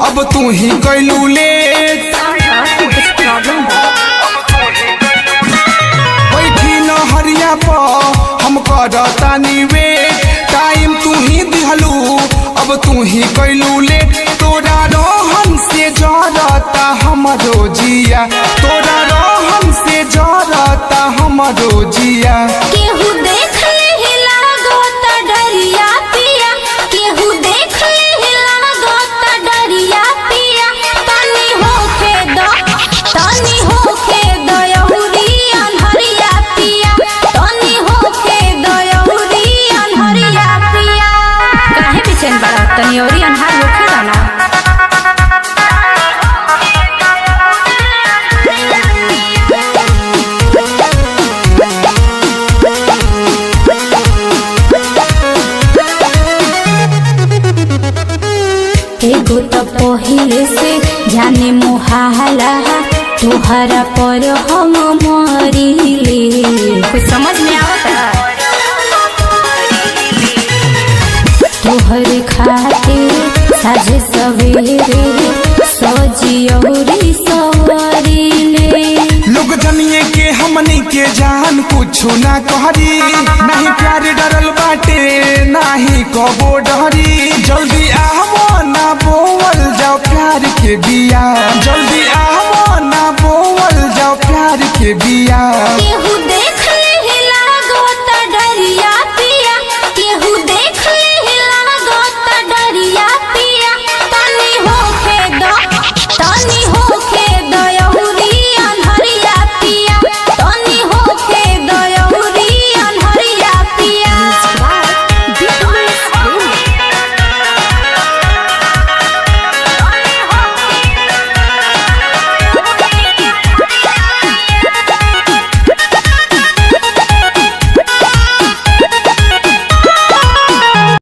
अब तू ही कैलू लेट। बैठी न हरिया पर हम करतानी वेट, टाइम तू ही दिहलू अब तू ही कैलू लेट। तोरा रोहन से जरता हमरो जिया, तोरा रोहन से जरता हमरो जिया। केहू देख ले लागत डरिया पिया, केहू देख ले लागत डरिया पिया। तनी होके दयौरी अनहरिया पिया, तनी होके दयौरी अनहरिया पिया। काहे बेचैन बड़ा, तनी औरी अनहार होके दाना। एगो तो पहिले से जाने मुहाला, तुहरा पर हम मरीले। कुछ समझ में आवता? तोहरे खातिर साझे सवेरे सजियौरी सवरीले। लोग जनिए के हमनी के जान कुछु ना कहरी, नहीं प्यार डरल बाटे नाही कबो डरी। जल्दी आवो ना बोल जाओ प्यार के बिया।